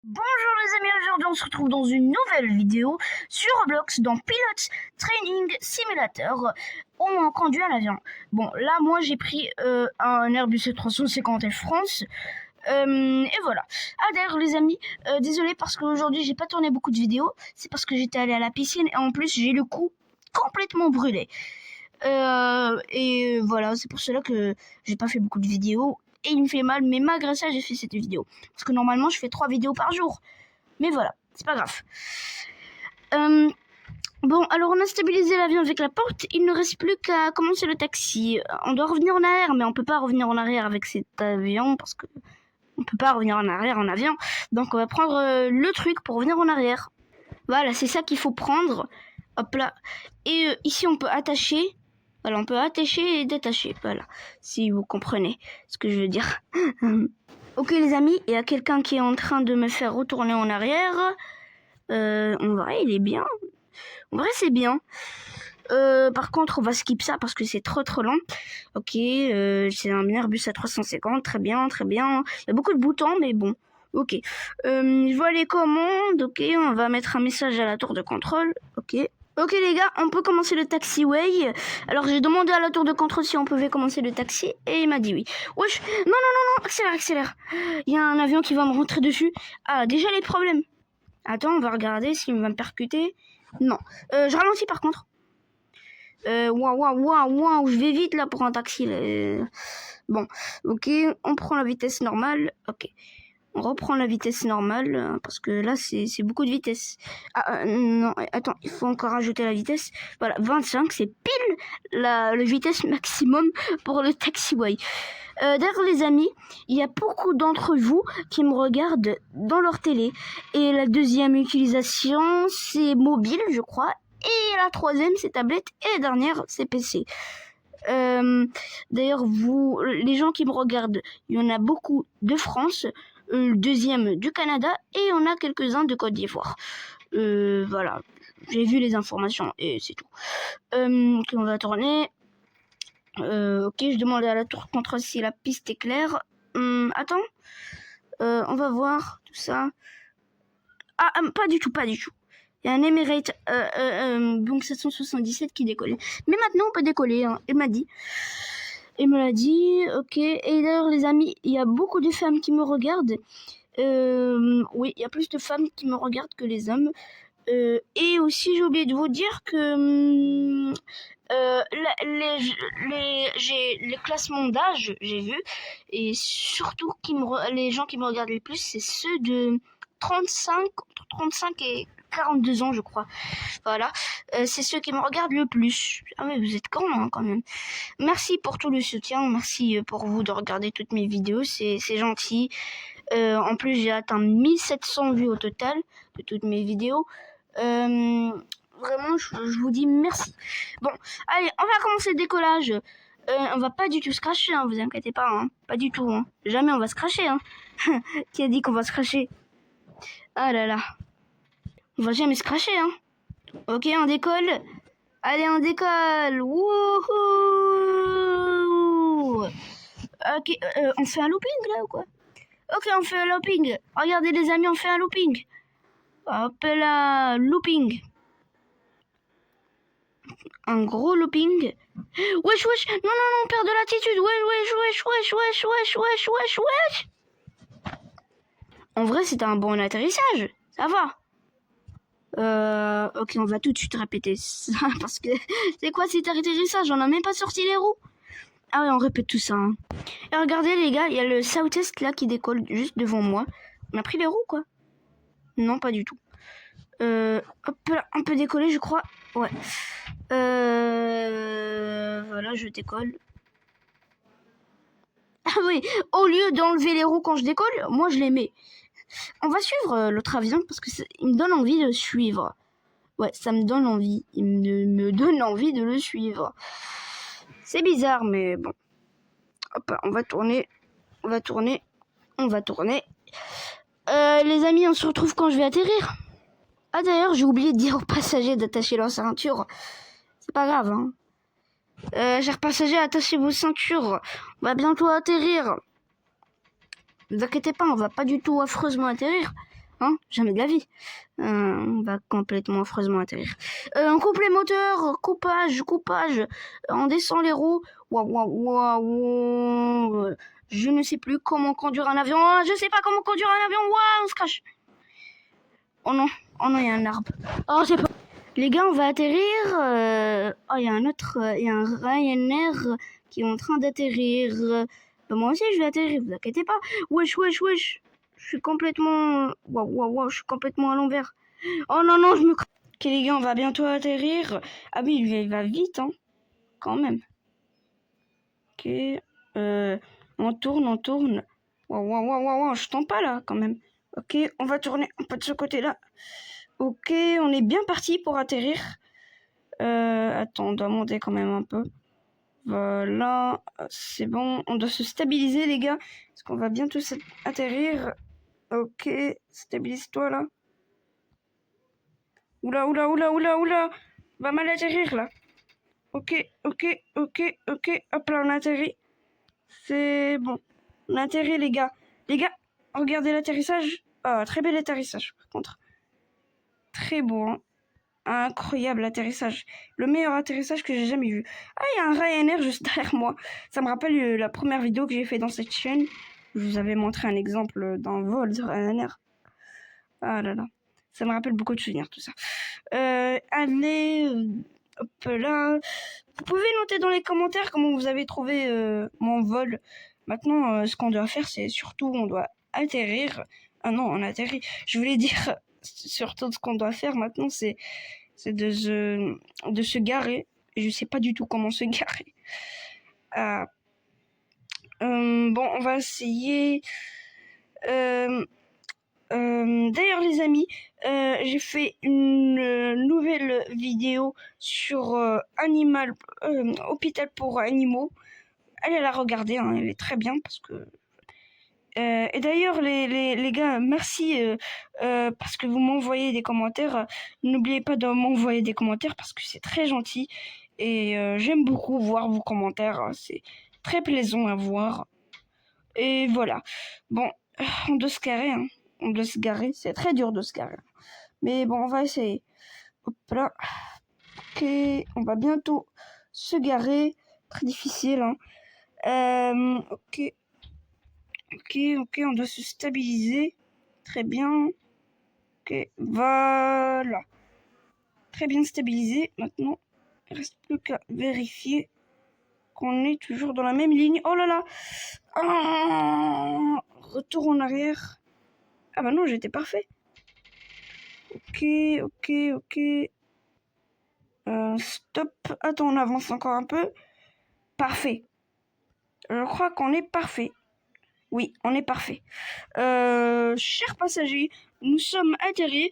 Bonjour les amis, aujourd'hui on se retrouve dans une nouvelle vidéo sur Roblox dans Pilot Training Simulator. On conduit un avion. Bon, là moi j'ai pris un Airbus A350 Air France. Et voilà. Ah d'ailleurs les amis, désolé parce qu'aujourd'hui j'ai pas tourné beaucoup de vidéos. C'est parce que j'étais allé à la piscine et en plus j'ai le cou complètement brûlé. Et voilà, c'est pour cela que j'ai pas fait beaucoup de vidéos. Et il me fait mal, mais malgré ça, j'ai fait cette vidéo. Parce que normalement, je fais 3 vidéos par jour. Mais voilà, c'est pas grave. Bon, alors on a stabilisé l'avion avec la porte. Il ne reste plus qu'à commencer le taxi. On doit revenir en arrière, mais on peut pas revenir en arrière avec cet avion. Parce que on peut pas revenir en arrière en avion. Donc on va prendre le truc pour revenir en arrière. Voilà, c'est ça qu'il faut prendre. Hop là. Et ici, on peut attacher. Voilà, on peut attacher et détacher. Voilà, si vous comprenez ce que je veux dire. Ok les amis, il y a quelqu'un qui est en train de me faire retourner en arrière. En vrai, il est bien. En vrai, c'est bien. Par contre, on va skip ça parce que c'est trop long. Ok, c'est un Airbus A350. Très bien, très bien. Il y a beaucoup de boutons, mais bon. Ok. Je vois les commandes. Ok, on va mettre un message à la tour de contrôle. Ok. Ok les gars, on peut commencer le taxiway. Alors j'ai demandé à la tour de contrôle si on pouvait commencer le taxi et il m'a dit oui. Wesh, non, accélère. Il y a un avion qui va me rentrer dessus. Ah, déjà les problèmes. Attends, on va regarder s'il va me percuter. Non, je ralentis par contre. Waouh, je vais vite là pour un taxi. Là. Bon, ok, on prend la vitesse normale. Ok. On reprend la vitesse normale, parce que là, c'est beaucoup de vitesse. Ah, non, attends, il faut encore ajouter la vitesse. Voilà, 25, c'est pile la vitesse maximum pour le taxiway. D'ailleurs, les amis, il y a beaucoup d'entre vous qui me regardent dans leur télé. Et la deuxième utilisation, c'est mobile, je crois. Et la troisième, c'est tablette. Et la dernière, c'est PC. D'ailleurs, vous, les gens qui me regardent, il y en a beaucoup de France, le deuxième du Canada et on a quelques-uns de Côte d'Ivoire. Voilà, j'ai vu les informations et c'est tout. Ok, on va tourner. Ok, je demande à la tour de contrôle si la piste est claire. Attends, on va voir tout ça. Ah, pas du tout. Il y a un Emirates Boeing 777 qui décolle. Mais maintenant, on peut décoller, hein, il m'a dit. Il me l'a dit, ok. Et d'ailleurs, les amis, il y a beaucoup de femmes qui me regardent. Oui, il y a plus de femmes qui me regardent que les hommes. Et aussi, j'ai oublié de vous dire que les classements d'âge, j'ai vu. Et surtout, les gens qui me regardent le plus, c'est ceux de 35 et 42 ans, je crois. Voilà, c'est ceux qui me regardent le plus. Ah mais vous êtes grands, hein, quand même. Merci pour tout le soutien, merci pour vous de regarder toutes mes vidéos, c'est gentil. En plus, j'ai atteint 1700 vues au total de toutes mes vidéos. Vraiment, je vous dis merci. Bon, allez, on va commencer le décollage. On va pas du tout se cracher, hein, vous inquiétez pas, hein, pas du tout. Hein. Jamais on va se cracher. Hein. Qui a dit qu'on va se cracher? Ah là là. On va jamais se cracher, hein. Ok, on décolle. Allez, on décolle. Wouhou. Ok, on fait un looping là ou quoi? Ok, on fait un looping. Regardez les amis, on fait un looping. Hop là, looping. Un gros looping. Wesh. Non, on perd de l'attitude. Wesh. En vrai, c'était un bon atterrissage. Ça va. Ok, on va tout de suite répéter ça, parce que c'est quoi cet atterrissage? On n'a même pas sorti les roues. Ah ouais, on répète tout ça. Hein. Et regardez les gars, il y a le Southwest là qui décolle juste devant moi. On a pris les roues quoi? Non, pas du tout. Hop là, on peut décoller je crois. Ouais. Voilà, je décolle. Ah oui, au lieu d'enlever les roues quand je décolle, moi je les mets. On va suivre l'autre avion parce que il me donne envie de le suivre. Ouais, ça me donne envie. Il me donne envie de le suivre. C'est bizarre, mais bon. Hop, on va tourner. Les amis, on se retrouve quand je vais atterrir. Ah d'ailleurs, j'ai oublié de dire aux passagers d'attacher leur ceinture. C'est pas grave, hein. Chers passagers, attachez vos ceintures. On va bientôt atterrir. Ne vous inquiétez pas, on va pas du tout affreusement atterrir. Hein, jamais de la vie. On va complètement affreusement atterrir. On coupe les moteurs, coupage. On descend les roues. Waouh. Je ne sais plus comment conduire un avion. Je sais pas comment conduire un avion. Waouh, on se crache. Oh non, il y a un arbre. Oh, c'est pas... Les gars, on va atterrir. Oh, il y a un Ryanair qui est en train d'atterrir. Moi aussi, je vais atterrir, vous inquiétez pas. Wesh. Je suis complètement... Waouh, je suis complètement à l'envers. Oh non, je me... Ok, les gars, on va bientôt atterrir. Ah oui, il va vite, hein. Quand même. Ok. On tourne. Waouh, je tombe pas, là, quand même. Ok, on va tourner un peu de ce côté-là. Ok, on est bien parti pour atterrir. Attends, on doit monter quand même un peu. Voilà, c'est bon. On doit se stabiliser, les gars. Parce qu'on va bientôt atterrir. Ok, stabilise-toi, là. Oula. Va mal atterrir, là. Ok. Hop là, on a atterri. C'est bon. On a atterri, les gars. Les gars, regardez l'atterrissage. Très bel atterrissage, par contre. Très beau, hein. Incroyable atterrissage. Le meilleur atterrissage que j'ai jamais vu. Ah, il y a un Ryanair juste derrière moi. Ça me rappelle la première vidéo que j'ai fait dans cette chaîne. Je vous avais montré un exemple d'un vol de Ryanair. Ah là là. Ça me rappelle beaucoup de souvenirs, tout ça. Allez, hop là. Vous pouvez noter dans les commentaires comment vous avez trouvé mon vol. Maintenant, ce qu'on doit faire, c'est surtout, on doit atterrir. Ah non, on atterrit. Je voulais dire, surtout ce qu'on doit faire maintenant, c'est de se garer. Je sais pas du tout comment se garer. Bon, on va essayer. D'ailleurs, les amis, j'ai fait une nouvelle vidéo sur hôpital pour animaux. Allez la regarder, hein, elle est très bien parce que. Et d'ailleurs, les gars, merci parce que vous m'envoyez des commentaires. N'oubliez pas de m'envoyer des commentaires parce que c'est très gentil. Et j'aime beaucoup voir vos commentaires. C'est très plaisant à voir. Et voilà. Bon, on doit se garer. Hein. On doit se garer. C'est très dur de se garer. Mais bon, on va essayer. Hop là. Ok, on va bientôt se garer. Très difficile. Hein. Ok, on doit se stabiliser. Très bien. Ok, voilà. Très bien stabilisé. Maintenant, il ne reste plus qu'à vérifier qu'on est toujours dans la même ligne. Oh là là. Retour en arrière. Ah bah non, j'étais parfait. Ok. Stop. Attends, on avance encore un peu. Parfait. Je crois qu'on est parfait. Oui, on est parfait. Chers passagers, nous sommes atterris.